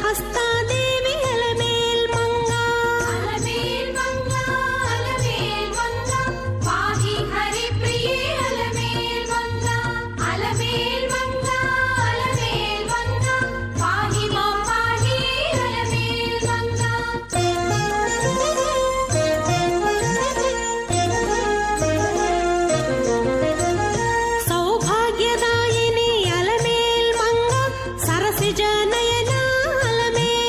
ಹಸ್ತಾದೇವಿ ಅಲಮೇಲ್ ಮಂಗ ಅಲಮೇಲ್ ಮಂಗ ಅಲಮೇಲ್ ಮಂಗ ಪಾಹಿ ಹರಿಪ್ರಿಯೇ ಅಲಮೇಲ್ ಮಂಗ ಅಲಮೇಲ್ ಮಂಗ ಅಲಮೇಲ್ ಮಂಗ ಪಾಹಿ ಮಾಂ ಪಾಹಿ ಅಲಮೇಲ್ ಮಂಗ ಸೌಭಾಗ್ಯದಾಯಿನಿ ಅಲಮೇಲ್ ಮಂಗ ಸರಸಿಜ ನಯನ ಅಲಮೇಲ್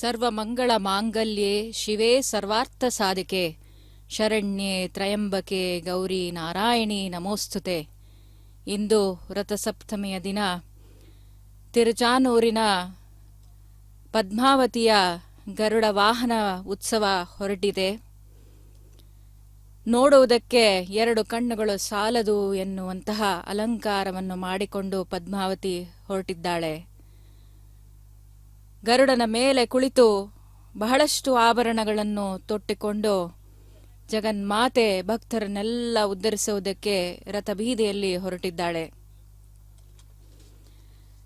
ಸರ್ವಮಂಗಳ ಮಾಂಗಲ್ಯೆ ಶಿವೇ ಸರ್ವಾರ್ಥ ಸಾಧಿಕೆ ಶರಣ್ಯೆ ತ್ರಯಂಬಕೆ ಗೌರಿ ನಾರಾಯಣಿ ನಮೋಸ್ತುತೆ. ಇಂದು ರಥಸಪ್ತಮಿಯ ದಿನ ತಿರುಚಾನೂರಿನ ಪದ್ಮಾವತಿಯ ಗರುಡ ವಾಹನ ಉತ್ಸವ ಹೊರಟಿದೆ. ನೋಡುವುದಕ್ಕೆ ಎರಡು ಕಣ್ಣುಗಳು ಸಾಲದು ಎನ್ನುವಂತಹ ಅಲಂಕಾರವನ್ನು ಮಾಡಿಕೊಂಡು ಪದ್ಮಾವತಿ ಹೊರಟಿದ್ದಾಳೆ. ಗರುಡನ ಮೇಲೆ ಕುಳಿತು ಬಹಳಷ್ಟು ಆಭರಣಗಳನ್ನು ತೊಟ್ಟಿಕೊಂಡು ಜಗನ್ಮಾತೆ ಭಕ್ತರನ್ನೆಲ್ಲ ಉದ್ಧರಿಸುವುದಕ್ಕೆ ರಥಬೀದಿಯಲ್ಲಿ ಹೊರಟಿದ್ದಾಳೆ.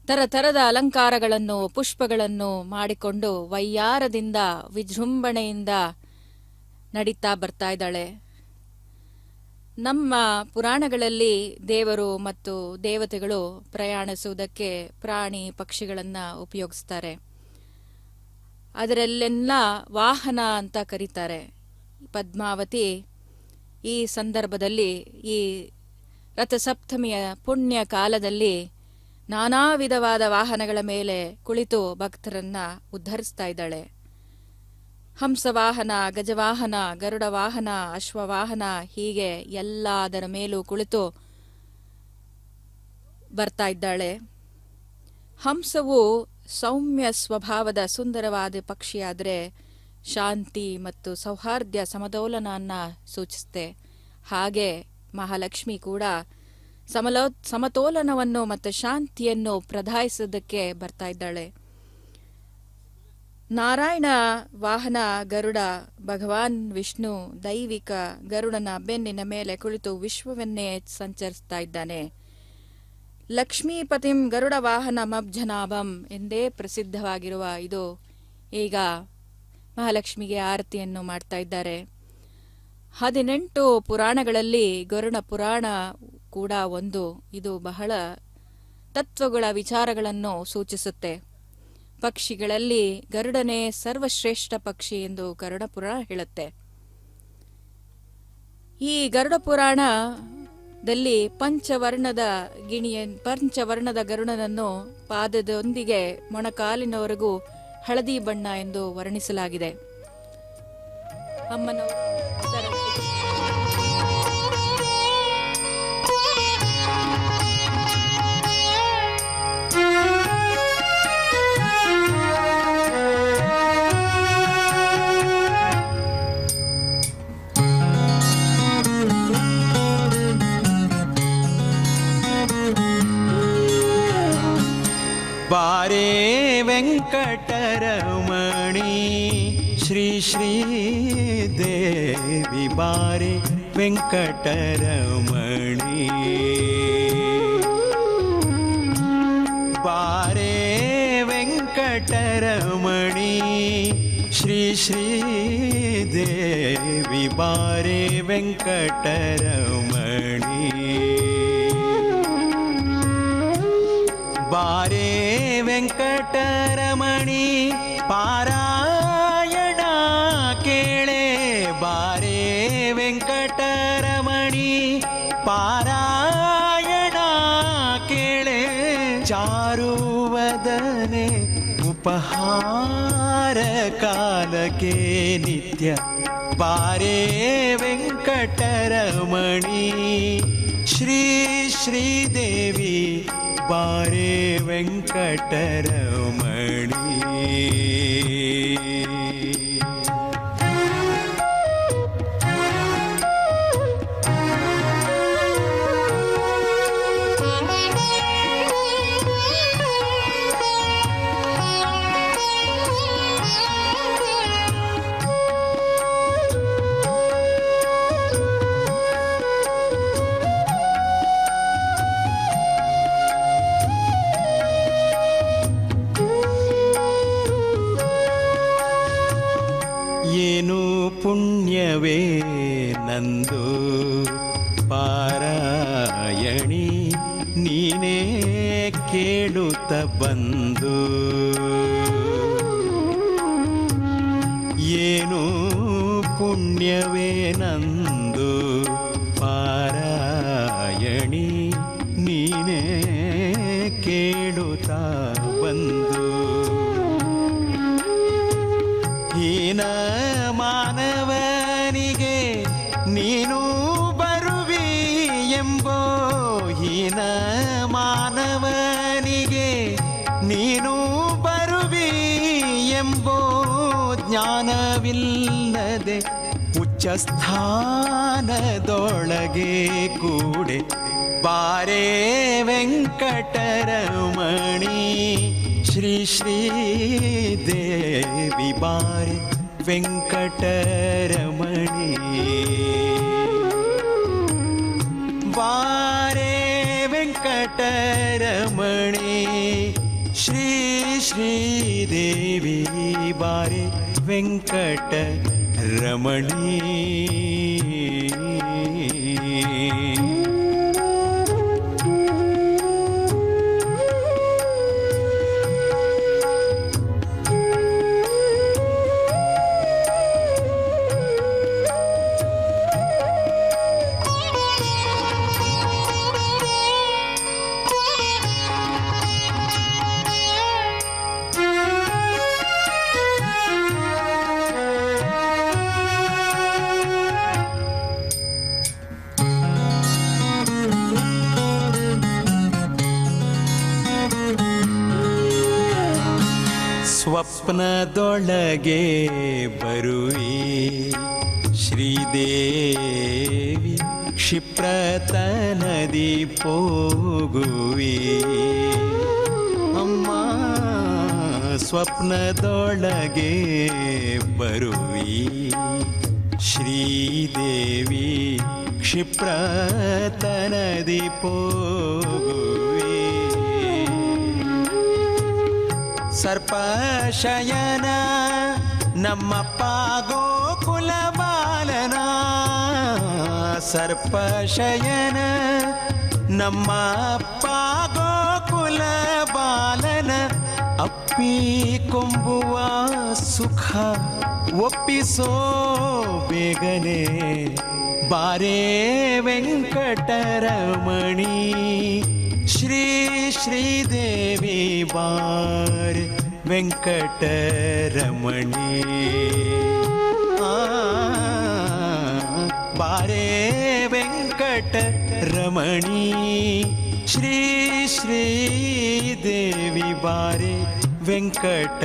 ತರತರದ ಅಲಂಕಾರಗಳನ್ನು ಪುಷ್ಪಗಳನ್ನು ಮಾಡಿಕೊಂಡು ವೈಯಾರದಿಂದ ವಿಜೃಂಭಣೆಯಿಂದ ನಡೀತಾ ಬರ್ತಾ ಇದ್ದಾಳೆ. ನಮ್ಮ ಪುರಾಣಗಳಲ್ಲಿ ದೇವರು ಮತ್ತು ದೇವತೆಗಳು ಪ್ರಯಾಣಿಸುವುದಕ್ಕೆ ಪ್ರಾಣಿ ಪಕ್ಷಿಗಳನ್ನು ಉಪಯೋಗಿಸ್ತಾರೆ. ಅದರಲ್ಲೆಲ್ಲ ವಾಹನ ಅಂತ ಕರೀತಾರೆ. ಪದ್ಮಾವತಿ ಈ ಸಂದರ್ಭದಲ್ಲಿ ಈ ರಥಸಪ್ತಮಿಯ ಪುಣ್ಯ ಕಾಲದಲ್ಲಿ ನಾನಾ ವಿಧವಾದ ವಾಹನಗಳ ಮೇಲೆ ಕುಳಿತು ಭಕ್ತರನ್ನ ಉದ್ಧರಿಸ್ತಾ ಇದ್ದಾಳೆ. ಹಂಸವಾಹನ, ಗಜವಾಹನ, ಗರುಡ ವಾಹನ, ಅಶ್ವವಾಹನ ಹೀಗೆ ಎಲ್ಲದರ ಮೇಲೂ ಕುಳಿತು ಬರ್ತಾ ಇದ್ದಾಳೆ. ಹಂಸವು ಸೌಮ್ಯ ಸ್ವಭಾವದ ಸುಂದರವಾದ ಪಕ್ಷಿಯಾದರೆ ಶಾಂತಿ ಮತ್ತು ಸೌಹಾರ್ದ್ಯ ಸಮತೋಲನನ್ನ ಸೂಚಿಸುತ್ತೆ. ಹಾಗೆ ಮಹಾಲಕ್ಷ್ಮಿ ಕೂಡ ಸಮತೋಲನವನ್ನು ಮತ್ತು ಶಾಂತಿಯನ್ನು ಪ್ರದಾಯಿಸೋದಕ್ಕೆ ಬರ್ತಾ ಇದ್ದಾಳೆ. ನಾರಾಯಣ ವಾಹನ ಗರುಡ, ಭಗವಾನ್ ವಿಷ್ಣು ದೈವಿಕ ಗರುಡನ ಬೆನ್ನಿನ ಮೇಲೆ ಕುಳಿತು ವಿಶ್ವವನ್ನೇ ಸಂಚರಿಸ್ತಾ ಇದ್ದಾನೆ. ಲಕ್ಷ್ಮೀಪತಿಂ ಗರುಡ ವಾಹನ ಮಬ್ಜನಾಭಂ ಎಂದೇ ಪ್ರಸಿದ್ಧವಾಗಿರುವ ಇದು ಈಗ ಮಹಾಲಕ್ಷ್ಮಿಗೆ ಆರತಿಯನ್ನು ಮಾಡ್ತಾ ಇದ್ದಾರೆ. 18 ಪುರಾಣಗಳಲ್ಲಿ ಗರುಡ ಪುರಾಣ ಕೂಡ ಒಂದು. ಇದು ಬಹಳ ತತ್ವಗಳ ವಿಚಾರಗಳನ್ನು ಸೂಚಿಸುತ್ತೆ. ಪಕ್ಷಿಗಳಲ್ಲಿ ಗರುಡನೇ ಸರ್ವಶ್ರೇಷ್ಠ ಪಕ್ಷಿ ಎಂದು ಗರುಡ ಪುರಾಣ ಹೇಳುತ್ತೆ. ಈ ಗರುಡ ಪುರಾಣದಲ್ಲಿ ಪಂಚವರ್ಣದ ಗರುಡನನ್ನು ಪಾದದೊಂದಿಗೆ ಮೊಣಕಾಲಿನವರೆಗೂ ಹಳದಿ ಬಣ್ಣ ಎಂದು ವರ್ಣಿಸಲಾಗಿದೆ. ಬಾರೇ ವೆಂಕಟರಮಣಿ ಶ್ರೀ ಶ್ರೀ ದೇವಿ ಬಾರೇ ವೆಂಕಟರಮಣಿ ಬಾರೇ ವೆಂಕಟರಮಣಿ ಶ್ರೀ ಶ್ರೀ ದೇವಿ ಬಾರೇ ವೆಂಕಟರಮಣಿ ಬಾರೇ ವೆಂಕಟರಮಣಿ ಪಾರಾಯಣ ಕೇಳೆ ಬಾರೇ ವೆಂಕಟರಮಣಿ ಪಾರಾಯಣ ಕೇಳೆ ಚಾರುವದನೆ ಉಪಹಾರ ಕಾಲಕ್ಕೆ ನಿತ್ಯ ಬಾರೇ ವೆಂಕಟರಮಣಿ ಶ್ರೀ ಶ್ರೀದೇವಿ ಬಾರೇ ವೆಂಕಟರಮಣಿ ಏನು ಪುಣ್ಯವೇ ನಂದು ಪಾರಾಯಣಿ ನೀನೇ ಕೇಳುತ್ತ ಬಂದು ಏನು ಪುಣ್ಯವೇ ನಂದು ಪಾರಾಯಣಿ ನೀನೇ ಕೇಳುತ್ತ ಬಂದು ಮೋಹವಿಲ್ಲದೆ ಉಚ್ಚ ಸ್ಥಾನದೊಳಗೆ ಕೂಡೆ ಬಾರೇ ವೆಂಕಟರಮಣಿ ಶ್ರೀ ಶ್ರೀದೇವಿ ಬಾರೆ ವೆಂಕಟರಮಣಿ ಬಾರೆ ವೆಂಕಟರಮಣಿ ಶ್ರೀ ಶ್ರೀದೇವಿ ಬಾರೆ ವೆಂಕಟರಮಣಿ ಸ್ವಪ್ನದೊಳಗೆ ಬರುವಿ ಶ್ರೀದೇವಿ ಕ್ಷಿಪ್ರತನದಿ ಹೋಗುವಿ ಅಮ್ಮ ಸ್ವಪ್ನದೊಳಗೆ ಬರುವಿ ಶ್ರೀದೇವಿ ಕ್ಷಿಪ್ರತನದಿ ಹೋಗುವಿ ಸರ್ಪಶಯನ ನಮ್ಮಪ್ಪ ಗೋಕುಲ ಬಾಲನ ಸರ್ಪಶಯನ ನಮ್ಮಪ್ಪ ಗೋಕುಲ ಬಾಲನ ಅಪ್ಪಿಕೊಂಬುವ ಸುಖ ಒಪ್ಪಿಸೋ ಬೇಗನೆ ಬಾರೇ ವೆಂಕಟರಮಣಿ ಶ್ರೀ ಶ್ರೀದೇವಿ ಬಾರೆ ವೆಂಕಟರಮಣಿ ಬಾರೆ ವೆಂಕಟರಮಣಿ ಶ್ರೀ ಶ್ರೀದೇವಿ ಬಾರೆ ವೆಂಕಟರಮಣಿ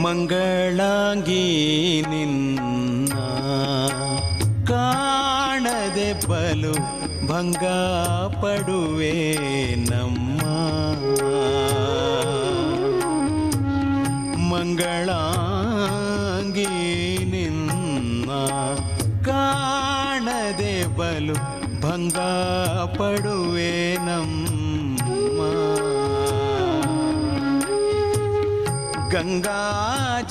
ಮಂಗಳಾಂಗಿ ನಿನ್ನ ಕಾಣದೆ ಬಲು ಭಂಗ ಪಡುವೆ ನಮ್ಮ ಮಂಗಳಾಂಗಿ ನಿನ್ನ ಕಾಣದೆ ಬಲು ಭಂಗ ಪಡುವೆ ನಮ್ಮ ಗಂಗಾ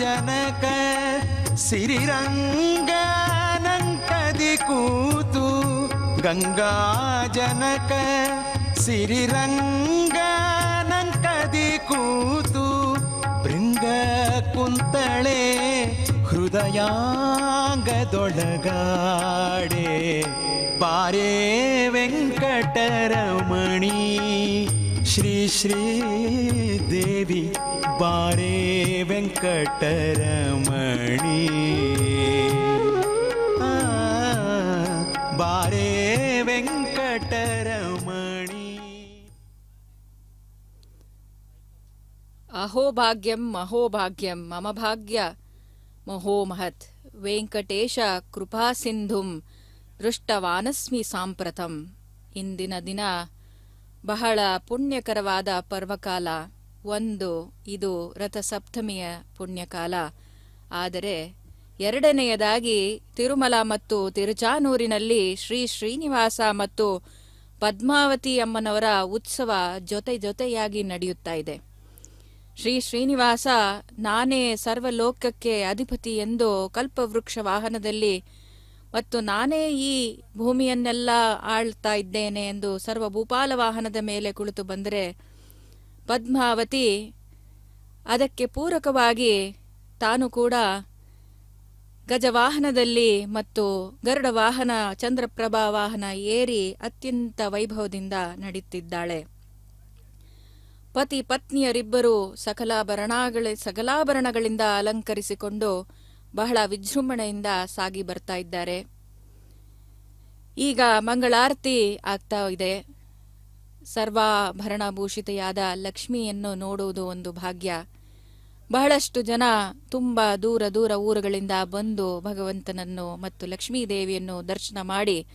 ಜನಕ ಸಿರಿರಂಗನಂಕದಿ ಕೂತು ಗಂಗಾ ಜನಕ ಸಿರಿರಂಗನಂಕದಿ ಕೂತು ಭೃಂಗ ಕುಂತಳೆ ಹೃದಯಾಂಗದೊಳಗಾಡೆ ಬಾರೇ ವೆಂಕಟರಮಣಿ ಶ್ರೀ ಶ್ರೀದೇವಿ ಬಾರೇ ವೆಂಕಟರಮಣಿ ಬಾರೇ ವೆಂಕಟರಮಣಿ. ಅಹೋಭಾಗ್ಯಂ ಅಹೋಭಾಗ್ಯಂ ಮಮ ಭಾಗ್ಯ ಮಹೋಮಹತ್ ವೆಂಕಟೇಶ ಕೃಪಾಸಿಂಧುಂ ದೃಷ್ಟವಾನಸ್ಮಿ ಸಾಂಪ್ರತಂ. ಇಂದಿನ ದಿನ ಬಹಳ ಪುಣ್ಯಕರವಾದ ಪರ್ವಕಾಲ. ಇದು ರಥಸಪ್ತಮಿಯ ಪುಣ್ಯಕಾಲ. ಆದರೆ ಎರಡನೆಯದಾಗಿ ತಿರುಮಲ ಮತ್ತು ತಿರುಚಾನೂರಿನಲ್ಲಿ ಶ್ರೀ ಶ್ರೀನಿವಾಸ ಮತ್ತು ಪದ್ಮಾವತಿ ಅಮ್ಮನವರ ಉತ್ಸವ ಜೊತೆಯಾಗಿ ನಡೆಯುತ್ತಾ ಇದೆ. ಶ್ರೀ ಶ್ರೀನಿವಾಸ ನಾನೇ ಸರ್ವಲೋಕಕ್ಕೆ ಅಧಿಪತಿ ಎಂದು ಕಲ್ಪವೃಕ್ಷ ವಾಹನದಲ್ಲಿ ಮತ್ತು ನಾನೇ ಈ ಭೂಮಿಯನ್ನೆಲ್ಲ ಆಳ್ತಾ ಇದ್ದೇನೆ ಎಂದು ಸರ್ವಭೂಪಾಲ ವಾಹನದ ಮೇಲೆ ಕುಳಿತು ಬಂದರೆ, ಪದ್ಮಾವತಿ ಅದಕ್ಕೆ ಪೂರಕವಾಗಿ ತಾನು ಕೂಡ ಗಜವಾಹನದಲ್ಲಿ ಮತ್ತು ಗರುಡ ವಾಹನ ಚಂದ್ರಪ್ರಭಾ ವಾಹನ ಏರಿ ಅತ್ಯಂತ ವೈಭವದಿಂದ ನಡೆಯುತ್ತಿದ್ದಾಳೆ. ಪತಿ ಪತ್ನಿಯರಿಬ್ಬರು ಸಕಲಾಭರಣಗಳಿಂದ ಅಲಂಕರಿಸಿಕೊಂಡು ಬಹಳ ವಿಜೃಂಭಣೆಯಿಂದ ಸಾಗಿ ಬರ್ತಾ ಇದ್ದಾರೆ. ಈಗ ಮಂಗಳಾರತಿ ಆಗ್ತಾ ಇದೆ. ಸರ್ವಾಭರಣಭೂಷಿತೆಯಾದ ಲಕ್ಷ್ಮಿಯನ್ನು ನೋಡುವುದು ಒಂದು ಭಾಗ್ಯ. ಬಹಳಷ್ಟು ಜನ ತುಂಬಾ ದೂರ ದೂರ ಊರುಗಳಿಂದ ಬಂದು ಭಗವಂತನನ್ನು ಮತ್ತು ಲಕ್ಷ್ಮೀ ದೇವಿಯನ್ನು ದರ್ಶನ ಮಾಡಿ